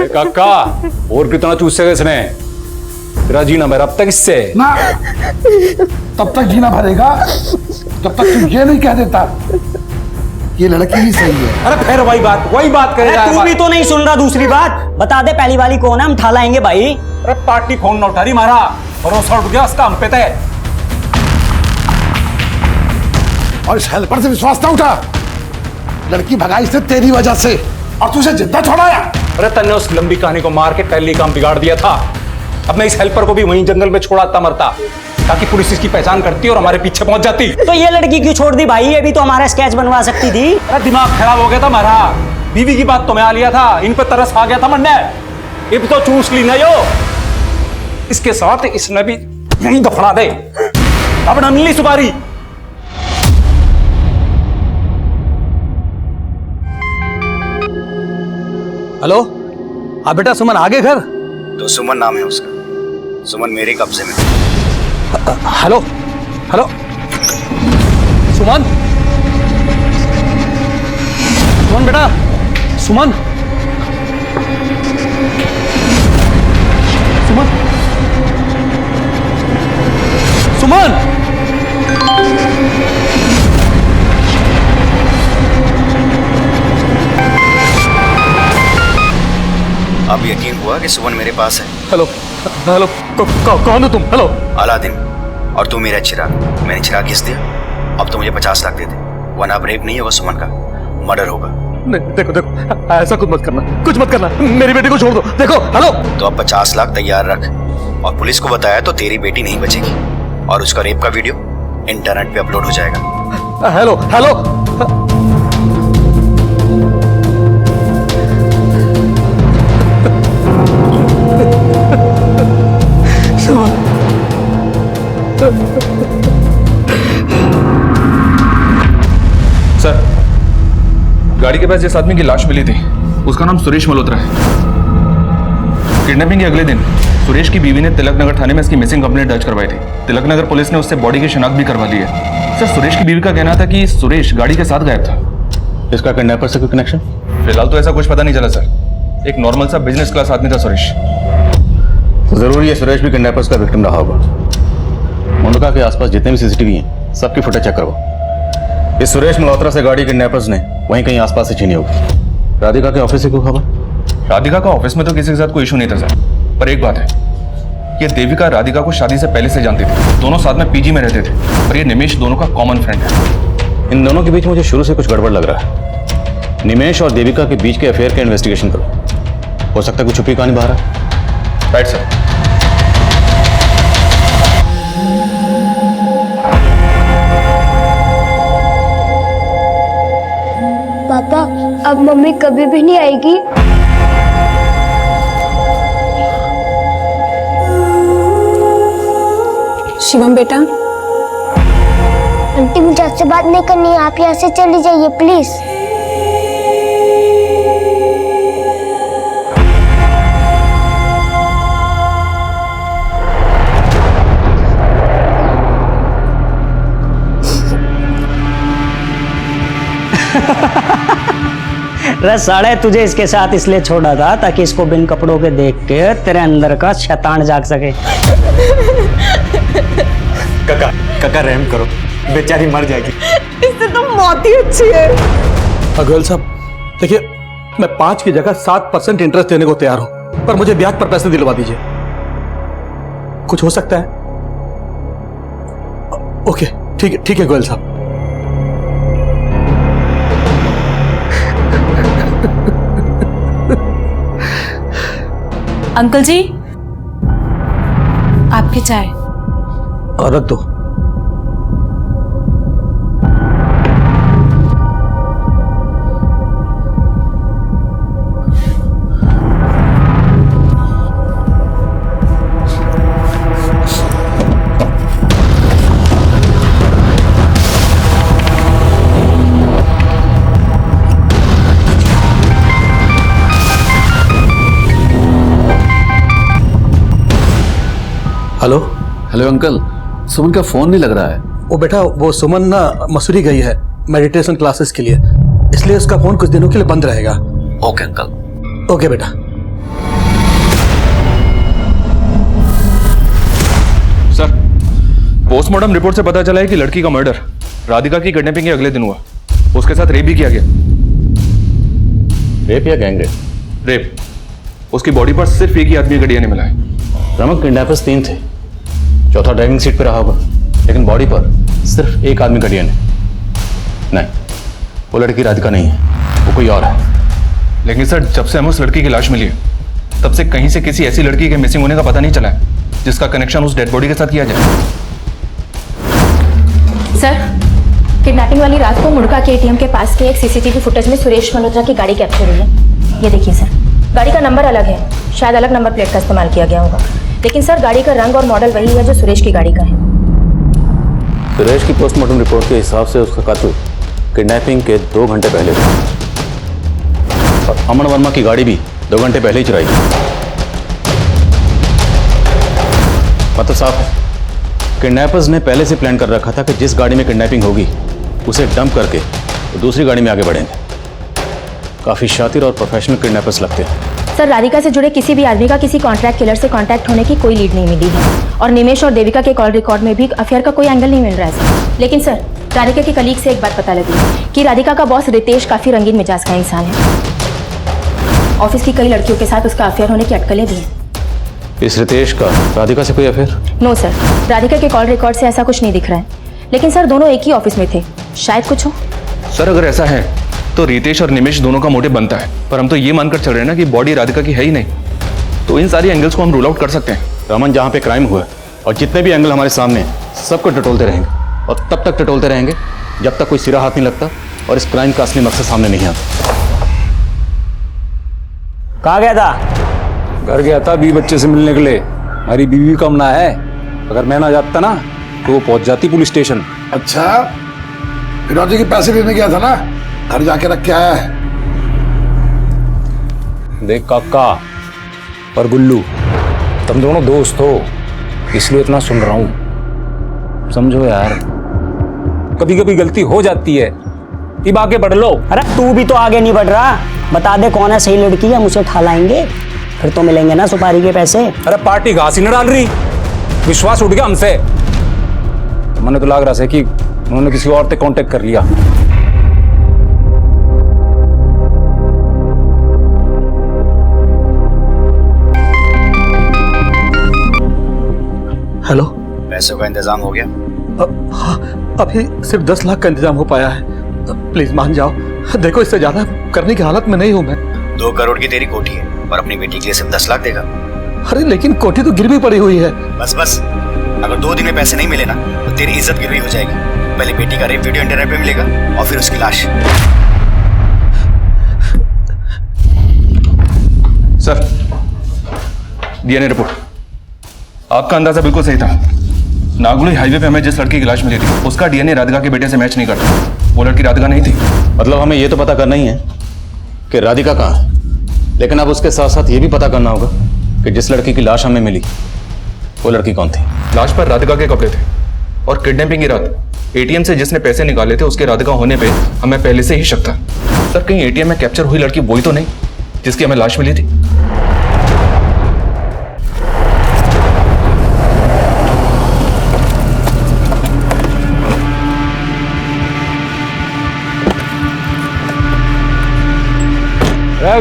काका, और कितना चूसेगा इसने? तेरा जीना भर अब तक इससे ना, तब तक जीना भरेगा जब तक तुम ये नहीं कह देता ये लड़की ही सही है। अरे फिर वही बात करेगा। तू भी तो नहीं सुन रहा। दूसरी बात बता दे, पहली वाली कौन है, हम ठा लाएंगे भाई। अरे पार्टी फोन न उठा रही मारा, भरोसा उठ गया उसका हम पे तय। और इस हेल्पर से विश्वास ना उठा। लड़की भगाई से तेरी वजह से, और तुझे जिंदा छोड़ाया। अरे तन्ने उस लंबी कहानी को मार के पहली काम बिगाड़ दिया था। अब मैं इस हेल्पर को भी वहीं जंगल में छोड़ाता मरता, ताकि पुलिस इसकी पहचान करती और हमारे पीछे पहुंच जाती। तो ये लड़की क्यों छोड़ दी भाई? ये भी तो हमारा स्केच बनवा सकती थी। अरे दिमाग खराब हो गया था हमारा। बीवी की बात तो मैं आ लिया था, इन पे तरस आ गया था मन्ने। इब तो चूस ली ना यो। इसके साथ इसने भी यहीं दफना दे। अब न मिली सुपारी। हेलो, हाँ बेटा सुमन आ गए घर? तो सुमन नाम है उसका, सुमन मेरे कब्जे में। हेलो हेलो सुमन, सुमन बेटा, सुमन, सुमन, सुमन। अब यकीन हुआ कि सुमन मेरे पास है। हेलो हेलो, कौन हो तुम? हेलो। अलादीन, और तू मेरा चिराग। मैंने चिराग घिस दिया। अब तो मुझे 50 लाख दे दे, वरना अब रेप नहीं होगा सुमन का, मर्डर होगा। नहीं, देखो देखो, ऐसा कुछ मत करना, कुछ मत करना, मेरी बेटी को छोड़ दो। देखो हेलो। तो अब 50 लाख तैयार रख, और पुलिस को बताया तो तेरी बेटी नहीं बचेगी, और उसका रेप का वीडियो इंटरनेट पे अपलोड हो जाएगा। Hello hello. सर, गाड़ी के पास जिस आदमी की लाश मिली थी उसका नाम सुरेश मल्होत्रा है। किडनैपिंग के अगले दिन सुरेश की बीवी ने तिलक नगर थाने में इसकी मिसिंग कंप्लेंट दर्ज करवाई थी। तिलक नगर पुलिस ने उससे बॉडी की शिनाख्त भी करवा ली है। सर, सुरेश की बीवी का कहना था कि सुरेश गाड़ी के साथ गायब था। इसका किडनैपर से कोई कनेक्शन? फिलहाल तो ऐसा कुछ पता नहीं चला सर। एक नॉर्मल सा बिजनेस क्लास आदमी था सुरेश। जरूरी है सुरेश भी किडनैपर्स का विक्टिम रहा होगा। मुंडका के आसपास जितने भी सीसीटीवी हैं सबकी फुटेज चेक करवाओ। इस सुरेश मल्होत्रा से गाड़ी किडनैपर्स ने वहीं कहीं आसपास से छीनी होगी। राधिका के ऑफिस से कोई खबर? राधिका का ऑफिस में तो किसी के साथ कोई इशू नहीं था सर, पर एक बात है, ये देविका राधिका को शादी से पहले से जानती थी। दोनों साथ में पीजी में रहते थे, और ये निमेश दोनों का कॉमन फ्रेंड है। इन दोनों के बीच मुझे शुरू से कुछ गड़बड़ लग रहा है। निमेश और देविका के बीच के अफेयर का इन्वेस्टिगेशन करो, हो सकता है कुछ छुपी कहानी बाहर है। Right sir. पापा, अब मम्मी कभी भी नहीं आएगी? शिवम बेटा। आंटी, मुझे आपसे बात नहीं करनी है, आप यहाँ से चली जाइए प्लीज। रे साले, तुझे इसके साथ इसलिए छोड़ा था ताकि इसको बिन कपड़ों के देख के तेरे अंदर का शैतान जाग सके। काका, काका रहम करो, बेचारी मर जाएगी। इससे तो मौत ही अच्छी है। गोयल साहब देखिए, मैं 5 की जगह 7% इंटरेस्ट देने को तैयार हूं, पर मुझे ब्याज पर पैसे दिलवा दीजिए। कुछ हो सकता है? ओके, ठीक है गोयल साहब। अंकल जी, आपकी चाय। रख दो। हेलो हेलो अंकल, सुमन का फोन नहीं लग रहा है। वो बेटा, वो सुमन ना मसूरी गई है मेडिटेशन क्लासेस के लिए, इसलिए उसका फोन कुछ दिनों के लिए बंद रहेगा। Okay uncle. ओके बेटा। सर, पोस्टमार्टम रिपोर्ट से पता चला है कि लड़की का मर्डर राधिका की किडनैपिंग के अगले दिन हुआ। उसके साथ रेप भी किया गया। रेप या गैंग रेप? रेप। उसकी बॉडी पर सिर्फ एक ही आदमी का डीएनए मिला है। प्रमुख किडनैपर्स 3 थे, चौथा ड्राइविंग सीट पर रहा होगा, लेकिन बॉडी पर सिर्फ एक आदमी का डीएनए। नहीं, वो लड़की राधिका नहीं है, वो कोई और है। लेकिन सर, जब से हमें उस लड़की की लाश मिली है तब से कहीं से किसी ऐसी लड़की के मिसिंग होने का पता नहीं चला है जिसका कनेक्शन उस डेड बॉडी के साथ किया जाए। सर, किडनैपिंग वाली रात को मुर्गा के एटीएम के पास के एक सीसीटीवी फुटेज में सुरेश मल्होत्रा की गाड़ी कैप्चर हुई है। ये देखिए सर, गाड़ी का नंबर अलग है, शायद अलग नंबर प्लेट का इस्तेमाल किया गया होगा, लेकिन सर गाड़ी का रंग और मॉडल वही है जो सुरेश की गाड़ी का है। सुरेश की पोस्टमार्टम रिपोर्ट के हिसाब से उसका कातिल किडनैपिंग के 2 घंटे पहले था और अमन वर्मा की गाड़ी भी 2 घंटे पहले ही चुराई गई। मतलब साहब है, किडनैपर्स ने पहले से प्लान कर रखा था कि जिस गाड़ी में किडनैपिंग होगी उसे डंप करके वो दूसरी गाड़ी में आगे बढ़ेंगे। काफी शातिर और प्रोफेशनल किडनैपर्स लगते हैं। सर राधिका से जुड़े किसी भी आदमी का किसी कॉन्ट्रैक्ट किलर से कांटेक्ट होने की कोई लीड नहीं मिली है और निमेश और देविका के कॉल रिकॉर्ड में भी अफेयर का कोई एंगल नहीं मिल रहा है सर। लेकिन सर राधिका के कलीग से एक बात पता लगी कि राधिका का बॉस रितेश काफी रंगीन मिजाज का इंसान है। ऑफिस की कई लड़कियों के साथ उसका अफेयर होने की अटकलें भी हैं। इस रितेश का राधिका से कोई अफेयर? नो सर, राधिका के कॉल रिकॉर्ड से ऐसा कुछ नहीं दिख रहा है, लेकिन सर दोनों एक ही ऑफिस में थे, शायद कुछ हो। सर अगर ऐसा है तो रितेश और निमेश दोनों का मोटिव बनता है, पर हम तो ये मानकर चल रहे हैं ना कि बॉडी राधिका की है ही नहीं, तो इन सारी एंगल्स को हम रूल आउट कर सकते हैं। रमन, जहाँ पे क्राइम हुआ और जितने भी एंगल हमारे सामने सबको टटोलते रहेंगे और तब तक टटोलते रहेंगे जब तक कोई सिरा हाथ नहीं लगता और इस क्राइम का असली मकसद सामने नहीं आता। कहाँ गया था? घर गया था बीवी बच्चे से मिलने के लिए। हमारी बीवी कम ना है, अगर मैं ना जाता ना तो वो पहुंच जाती पुलिस स्टेशन। अच्छा, फिरौती के पैसे लेने गया था ना, घर जाके रख के आया है। देख काका और गुल्लू, तुम दोनों दोस्त हो इसलिए इतना सुन रहा हूं, समझो यार। कभी कभी गलती हो जाती है, अब आगे बढ़ लो। अरे तू भी तो आगे नहीं बढ़ रहा, बता दे कौन है सही लड़की है, मुझे ठा लाएंगे, फिर तो मिलेंगे ना सुपारी के पैसे। अरे पार्टी घास ही न डाल रही, विश्वास उठ गया हमसे। मैंने तो लग रहा है कि उन्होंने किसी और से कांटेक्ट कर लिया। हेलो, पैसों का इंतजाम हो गया? हाँ, अभी सिर्फ 10 लाख का इंतजाम हो पाया है। प्लीज मान जाओ, देखो इससे ज्यादा करने की हालत में नहीं हूं मैं। 2 करोड़ की तेरी कोठी है और अपनी बेटी के लिए सिर्फ 10 लाख देगा? अरे लेकिन कोठी तो गिरवी पड़ी हुई है। बस बस, अगर 2 दिन में पैसे नहीं मिले ना तो तेरी इज्जत गिरवी हो जाएगी। पहले बेटी का रेप वीडियो इंटरनेट पे मिलेगा और फिर उसकी लाश। Sir, DNA report. आपका अंदाजा बिल्कुल सही था। नागुली हाईवे पे हमें जिस लड़की की लाश मिली थी उसका डीएनए राधिका के बेटे से मैच नहीं करता। वो लड़की राधिका नहीं थी। मतलब हमें ये तो पता करना ही है कि राधिका कहाँ है, लेकिन अब उसके साथ साथ ये भी पता करना होगा कि जिस लड़की की लाश हमें मिली वो लड़की कौन थी। लाश पर राधिका के कपड़े थे और किडनैपिंग की रात एटीएम से जिसने पैसे निकाले थे उसके राधिका होने पे हमें पहले से ही शक था। सर कहीं एटीएम में कैप्चर हुई लड़की वही तो नहीं जिसकी हमें लाश मिली थी?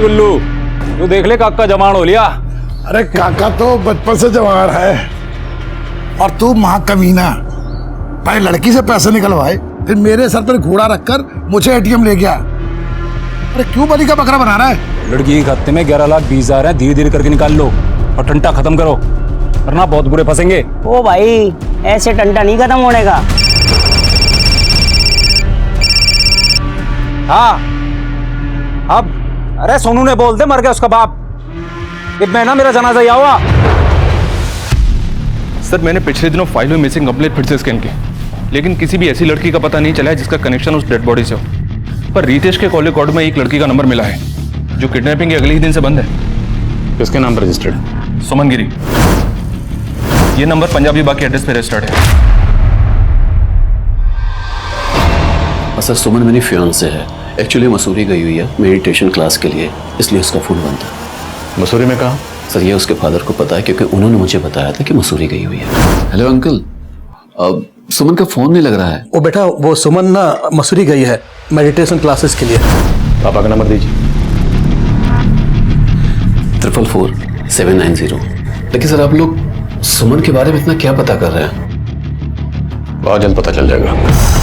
गुल्लू, तू देख ले काका जवान हो लिया। अरे काका तो बचपन से जवान है, और तू महाकमीना, पहले लड़की से पैसे निकलवाए, फिर मेरे सर पर घोड़ा रखकर मुझे एटीएम ले गया। अरे क्यों बलि का बकरा बना रहा है? लड़की के खाते में 11,20,000 है, धीरे धीरे करके निकाल लो और टंटा खत्म करो, वरना बहुत बुरे फंसेंगे। ओ भाई, ऐसे टंटा नहीं खत्म होने का। हाँ, अब अरे सोनू ने बोल दे मर गया उसका बाप, मैं ना मेरा जनाजा यहाँ हुआ। सर मैंने पिछले दिनों फाइल में मिसिंग कंप्लेंट फिर से स्कैन की, लेकिन किसी भी ऐसी लड़की का पता नहीं चला है जिसका कनेक्शन उस डेड बॉडी से हो। पर रितेश के कॉल रिकॉर्ड में एक लड़की का नंबर मिला है जो किडनैपिंग के अगले ही दिन से बंद है। किसके नाम पर रजिस्टर्ड? सुमन गिरी। ये नंबर पंजाबी बाग के एड्रेस पे रजिस्टर्ड है। सर सुमन मेरी फियांसे है, एक्चुअली मसूरी गई हुई है मेडिटेशन क्लास के लिए, इसलिए उसका फोन बंद था। मसूरी में कहाँ? सर ये उसके फादर को पता है क्योंकि उन्होंने मुझे बताया था कि मसूरी गई हुई है। हेलो अंकल, अब सुमन का फोन नहीं लग रहा है। ओ बेटा, वो सुमन ना मसूरी गई है मेडिटेशन क्लासेस के लिए। पापा का नंबर दीजिए। 444-790। लेकिन सर आप लोग सुमन के बारे में इतना क्या पता कर रहे हैं? बहुत जल्द पता चल जाएगा।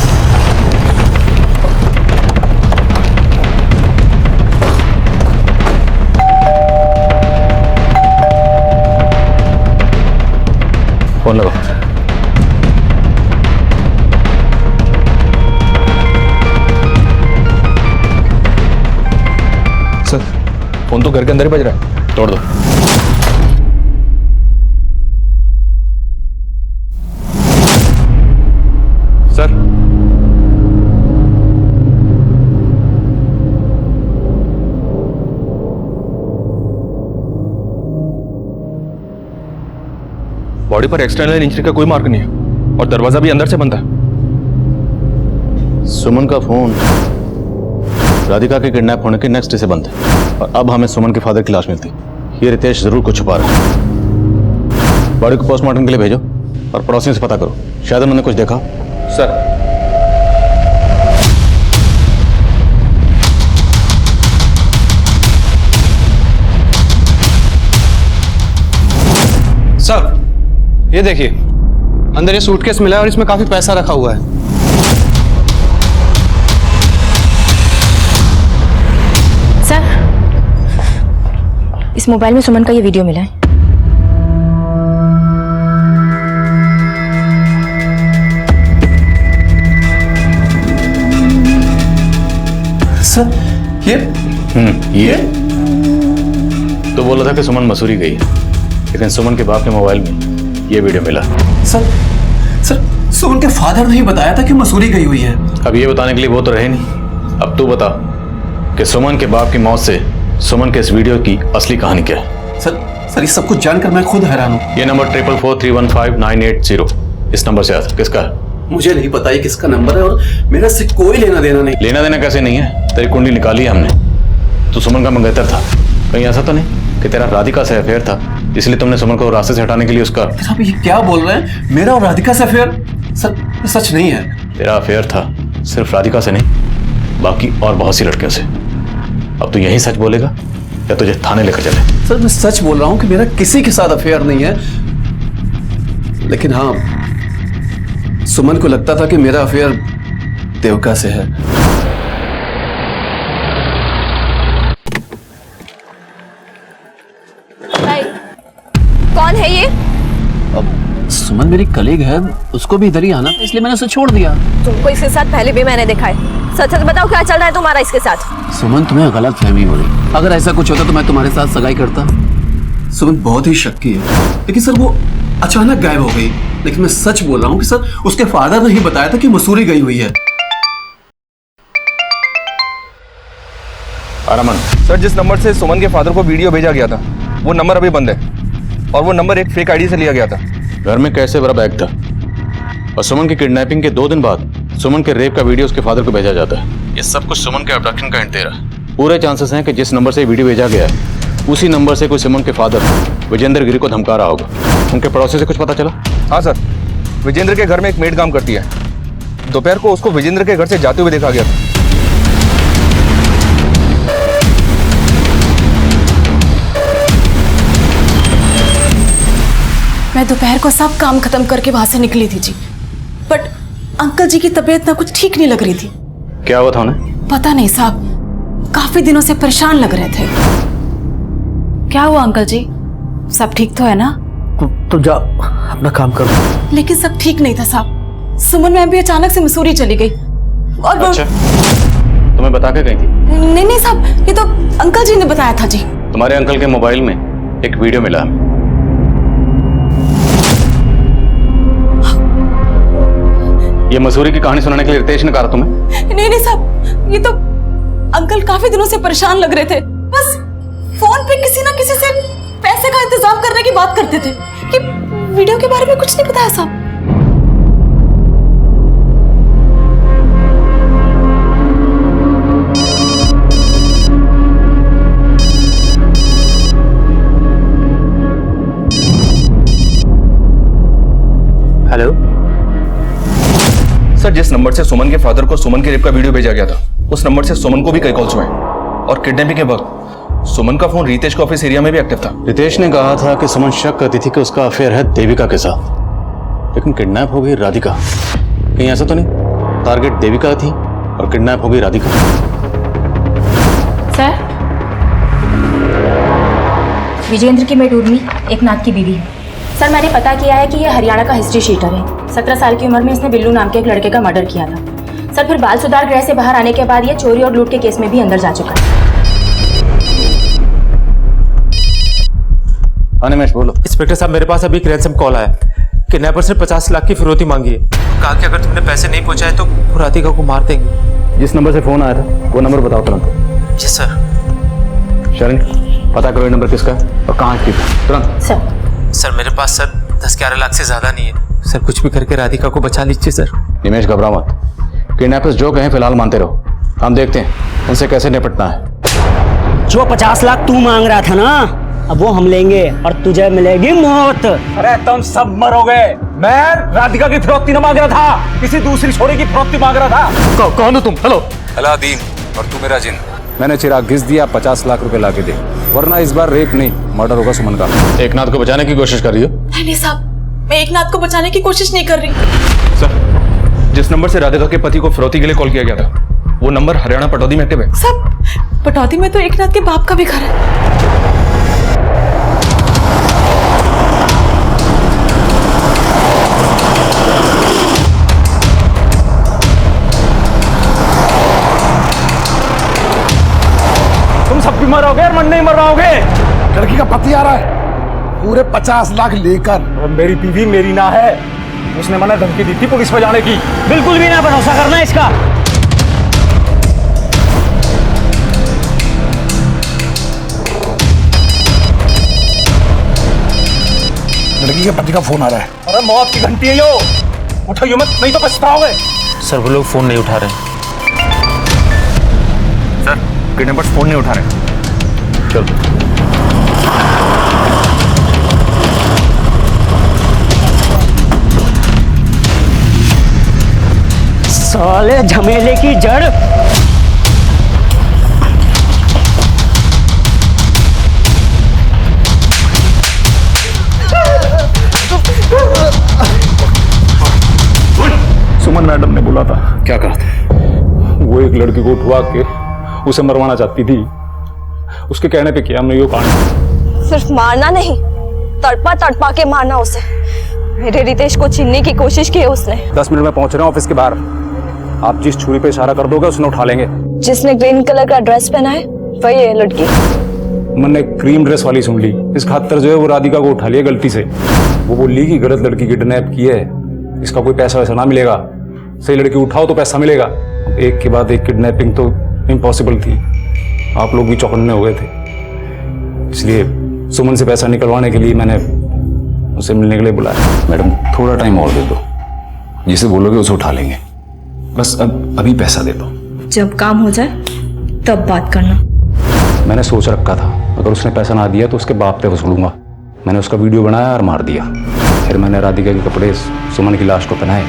फोन लगाओ। फोन तो घर के अंदर ही बज रहा है। तोड़ दो। सर, बॉडी पर एक्सटर्नल इंजरी का कोई मार्क नहीं है और दरवाजा भी अंदर से बंद है। सुमन का फोन राधिका के किडनैप होने के नेक्स्ट डे से बंद है और अब हमें सुमन के फादर की लाश मिलती। ये रितेश जरूर कुछ छुपा रहा है। बॉडी को पोस्टमार्टम के लिए भेजो और पड़ोसियों से पता करो, शायद उन्होंने कुछ देखा। सर, सर ये देखिए, अंदर ये सूटकेस मिला है और इसमें काफी पैसा रखा हुआ है। सर, इस मोबाइल में सुमन का ये वीडियो मिला है। सर, ये तो बोला था कि सुमन मसूरी गई है, लेकिन सुमन के बाप के मोबाइल में ये वीडियो मिला। सर, सुमन के फादर ने ही बताया था कि मसूरी गई हुई है। अब ये बताने के लिए वो तो रहे नहीं। अब तू बता कि सुमन के बाप की मौत से सुमन के इस वीडियो की असली कहानी क्या है? सर ये सब कुछ जानकर मैं खुद हैरान हूँ। ये नंबर 444315980 इस नंबर से आता है। किसका है? मुझे नहीं पता ये किसका नंबर है और मेरा इससे कोई लेना देना नहीं। लेना देना कैसे नहीं है? तेरी कुंडली निकाली है हमने। तू सुमन का मंगेतर था, कहीं ऐसा तो नहीं कि तेरा राधिका से अफेयर था इसलिए तुमने सुमन को रास्ते से हटाने के लिए उसका। आप ये क्या बोल रहे हैं? मेरा और राधिका से अफेयर? सर सच नहीं है। तेरा अफेयर था सिर्फ राधिका से नहीं, बाकी और बहुत सी लड़कियों से। अब तू यही सच बोलेगा या तुझे थाने लेकर चले? सर मैं सच बोल रहा हूँ कि मेरा किसी के साथ अफेयर नहीं है, लेकिन हाँ सुमन को लगता था कि मेरा अफेयर देविका से है। कौन है ये? अब सुमन मेरी कलीग है, उसको भी इधर ही आना था इसलिए मैंने उसे छोड़ दिया। तुमको इसके साथ पहले भी मैंने देखा है। सच सच बताओ क्या चल रहा है तुम्हारा इसके साथ? सुमन तुम्हें गलत फहमी हो रही। अगर ऐसा कुछ होता तो मैं तुम्हारे साथ सगाई करता। सुमन बहुत ही शक्की है, लेकिन सर वो अचानक गायब हो गई। लेकिन मैं सच बोल रहा हूँ कि सर उसके फादर ने ही बताया था कि मसूरी गई हुई है। रमन, सर जिस नंबर से सुमन के फादर को वीडियो भेजा गया था वो नंबर अभी बंद है और वो नंबर एक फेक आईडी से लिया गया था। घर में कैसे बड़ा बैग था और सुमन की किडनैपिंग के 2 दिन बाद सुमन के रेप का वीडियो उसके फादर को भेजा जाता है। ये सब कुछ सुमन के अबडक्शन का हिंट दे रहा है। पूरे चांसेस हैं कि जिस नंबर से वीडियो भेजा गया है उसी नंबर से कोई सुमन के फादर विजेंद्र गिरी को धमका रहा होगा। उनके पड़ोसी से कुछ पता चला? हाँ सर, विजेंद्र के घर में एक मेड काम करती है। दोपहर को उसको विजेंद्र के घर से जाते हुए देखा गया था। मैं दोपहर को सब काम खत्म करके वहां से निकली थी जी, बट अंकल जी की तबीयत ना कुछ ठीक नहीं लग रही थी। क्या हुआ था उन्हें? पता नहीं साहब, काफी दिनों से परेशान लग रहे थे। क्या हुआ अंकल जी? सब ठीक तो है ना? तुम जा अपना काम करो। लेकिन सब ठीक नहीं था साहब। सुमन मैम भी अचानक से मसूरी चली गई और अच्छा, तुम्हें बता के गई थी? नहीं साहब, ये तो अंकल जी ने बताया था जी। तुम्हारे अंकल के मोबाइल में एक वीडियो मिला हमें। ये मसूरी की कहानी सुनाने के लिए रितेश ने कहा तुम्हें? नहीं साहब, ये तो अंकल काफी दिनों से परेशान लग रहे थे। बस फोन पे किसी ना किसी से पैसे का इंतजाम करने की बात करते थे कि वीडियो के बारे में कुछ नहीं बताया साहब। हेलो सर, जिस नंबर से सुमन के फादर को सुमन के रेप का वीडियो भेजा गया था उस नंबर से सुमन को भी कई कॉल्स हुए और किडनैपिंग के वक्त सुमन का फोन रितेश के ऑफिस एरिया में भी एक्टिव था। रितेश ने कहा था कि सुमन शक करती थी कि उसका अफेयर है देविका के साथ, लेकिन किडनैप हो गई राधिका। कहीं ऐसा तो नहीं टारगेट देविका थी और किडनैप हो गई राधिका? सर, विजेंद्र की मेट उर्मी एक नाथ की बीवी है। सर मैंने पता किया है कि यह हरियाणा का हिस्ट्री शीटर है। 17 साल की उम्र में इसने बिल्लू नाम के एक लड़के का मर्डर किया था। सर फिर बाल सुधार गृह से बाहर आने के बाद यह चोरी और लूट के केस में भी अंदर जा चुका है। हाँ निमेश बोलो। इंस्पेक्टर साहब, मेरे पास अभी एक रैंसम कॉल आया। किडनैपर से 50 लाख की फिरौती मांगी है। कहा कि अगर तुमने पैसे नहीं पहुंचाए तो वो राधिका को मार देंगे। जिस नंबर से फोन आया था वो नंबर बताओ तुरंत। जी सर। शरण, पता करो ये नंबर किसका है और कहाँ की तुरंत। सर मेरे पास सर 10-11 लाख से ज्यादा नहीं है सर। कुछ भी करके राधिका को बचा लीजिए सर। निमेश घबरा मत, किडनैपर्स जो कहें फिलहाल मानते रहो, हम देखते हैं उनसे कैसे निपटना है। जो 50 लाख तू मांग रहा था ना, अब वो हम लेंगे और तुझे मिलेगी मौत। अरे तुम सब मरोगे। मैं राधिका की फिरौती न मांग रहा था, किसी दूसरी छोरी की फिरौती मांग रहा था। कौन हो तुम? हेलो। अलादीन, और तू मेरा जिन। मैंने चिराग घिस दिया, 50 लाख रुपए लाके दे, वरना इस बार रेप नहीं मर्डर होगा सुमन का। एकनाथ को बचाने की कोशिश कर रही हो? नहीं साहब, मैं एकनाथ को बचाने की कोशिश नहीं कर रही। सर, जिस नंबर से राधिका के पति को फिरौती के लिए कॉल किया गया था वो नंबर हरियाणा पटौदी में एक्टिव है। सब पटौदी में तो एकनाथ के बाप का भी घर है। तुम सब भी मरोगे और मन नहीं मर रहोगे। लड़की का पति आ रहा है पूरे 50 लाख लेकर। मेरी बीवी मेरी ना है, उसने मना धमकी दी थी पुलिस पर जाने की। बिल्कुल भी ना भरोसा करना इसका। लड़की के पति का फोन आ रहा है। अरे मौत की घंटी है यो, उठाइए मत नहीं तो पछताओगे। सर वो लोग फोन नहीं उठा रहे। सर किडनैपर्स फोन नहीं उठा रहे। चलो। साले झमेले की जड़। सुमन मैडम ने बोला था। क्या कहा था? वो एक लड़की को उठवा के उसे मरवाना चाहती थी, उसके कहने पे किया हमने यो कांड। सिर्फ मारना नहीं, तड़पा तड़पा के मारना उसे। मेरे रितेश को छीनने की कोशिश की है उसने। 10 मिनट में पहुंच रहे हैं ऑफिस के बाहर। आप जिस छुरी पे इशारा कर दोगे उसने उठा लेंगे। जिसने ग्रीन कलर का ड्रेस पहना है वही है लड़की। मैंने क्रीम ड्रेस वाली सुन ली, इस खातर जो है वो राधिका को उठा लिया गलती से। वो बोली कि गलत लड़की किडनैप की है, इसका कोई पैसा वैसा ना मिलेगा, सही लड़की उठाओ तो पैसा मिलेगा। एक के बाद एक किडनैपिंग तो इम्पॉसिबल थी। आप लोग भी चौकन्ने हो गए थे, इसलिए सुमन से पैसा निकलवाने के लिए मैंने उसे मिलने के लिए बुलाया। मैडम थोड़ा टाइम और दे दो, जिसे बोलोगे उसे उठा लेंगे। बस अभी पैसा दे दो। जब काम हो जाए तब बात करना। मैंने सोच रखा था अगर उसने पैसा ना दिया तो उसके बाप पे वसूलूंगा। मैंने उसका वीडियो बनाया और मार दिया। फिर मैंने राधिका के कपड़े सुमन की लाश को पहनाए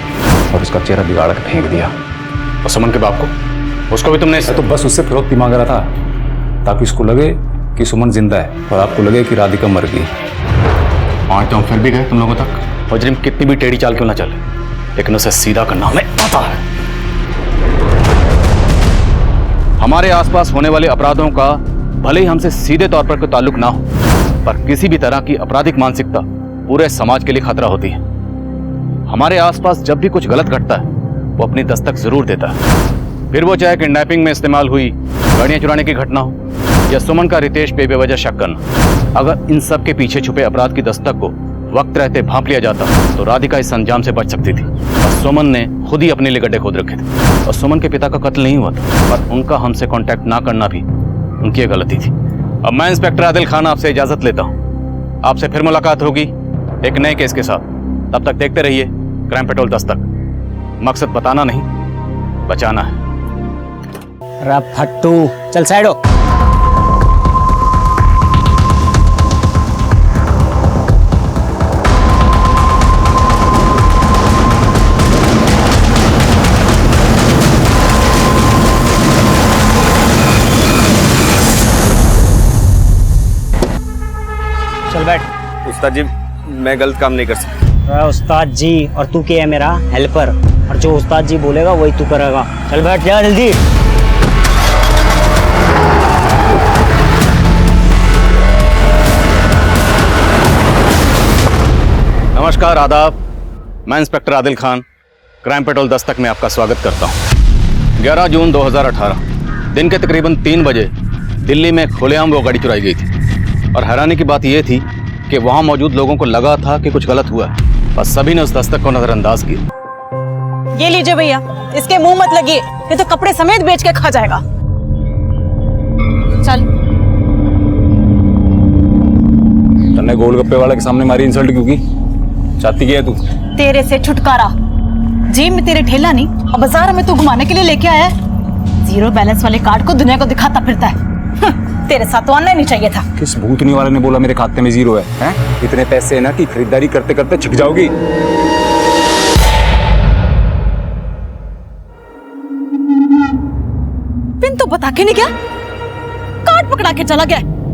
और उसका चेहरा बिगाड़ कर फेंक दिया। और सुमन के बाप को, उसको भी तुमने? तो बस उससे फिरौती मांग रहा था ताकि उसको लगे कि सुमन जिंदा है और आपको लगे कि राधिका मर गई। आज तो हम फिर भी गए तुम लोगों तक। वज्रिम कितनी भी टेढ़ी चाल क्यों ना चले, लेकिन उसे सीधा करना हमें पता है। हमारे आसपास होने वाले अपराधों का भले ही हमसे सीधे तौर पर कोई ताल्लुक ना हो, पर किसी भी तरह की आपराधिक मानसिकता पूरे समाज के लिए खतरा होती है। हमारे आसपास जब भी कुछ गलत घटता है वो अपनी दस्तक जरूर देता है, फिर वो चाहे किडनैपिंग में इस्तेमाल हुई गाड़ियां चुराने की घटना हो या सुमन का रितेश पे बेवजह शक करना। अगर इन सब के पीछे छुपे अपराध की दस्तक को वक्त रहते भांप लिया जाता तो राधिका इस अंजाम से बच सकती थी। और सुमन ने खुद ही अपने लिए गड्ढे खोद रखे थे। और सुमन के पिता का कत्ल नहीं हुआ था, पर उनका हमसे कांटेक्ट ना करना भी उनकी गलती थी। अब मैं इंस्पेक्टर आदिल खान आपसे इजाजत लेता हूँ। आपसे फिर मुलाकात होगी एक नए केस के साथ। तब तक देखते रहिए क्राइम पेट्रोल दस्तक। मकसद बताना नहीं, बचाना है। फट्टू चल साइड हो। चल बैठ। उस्ताद जी मैं गलत काम नहीं कर सकता। उस्ताद जी और तू क्या है मेरा हेल्पर, और जो उस्ताद जी बोलेगा वही तू करेगा। चल बैठ जा जल्दी। नमस्कार, आदाब। मैं inspector Adil Khan crime petrol Dastak में आपका स्वागत करता हूं। 11 जून 2018 दिन के तकरीबन 3 बजे दिल्ली में खुलेआम वो गाड़ी चुराई गई थी। और हैरानी की बात यह थी कि वहां मौजूद लोगों को लगा था कि कुछ गलत हुआ है, बस सभी ने उस दस्तक को नजरअंदाज किया। ये लीजिए भैया, इसके मुंह मत लगिए, ये तो कपड़े समेत बेच के खा जाएगा। चल। तन्ने गोलगप्पे वाले के सामने मारी इंसल्ट क्यों की? चाहती क्या है तू? तेरे से छुटकारा। जेब में तेरे ठेला नहीं और बाजार में तू घुमाने के लिए लेके आया है। जीरो बैलेंस वाले कार्ड को दुनिया को दिखाता फिरता है। तेरे साथ तो आना नहीं चाहिए था। किस भूतनी वाले ने बोला मेरे खाते में जीरो है, हैं? इतने पैसे है ना कि खरीदारी करते करते छिक जाओगी। पिन तो बता के नहीं गया, कार्ड पकड़ा के चला गया।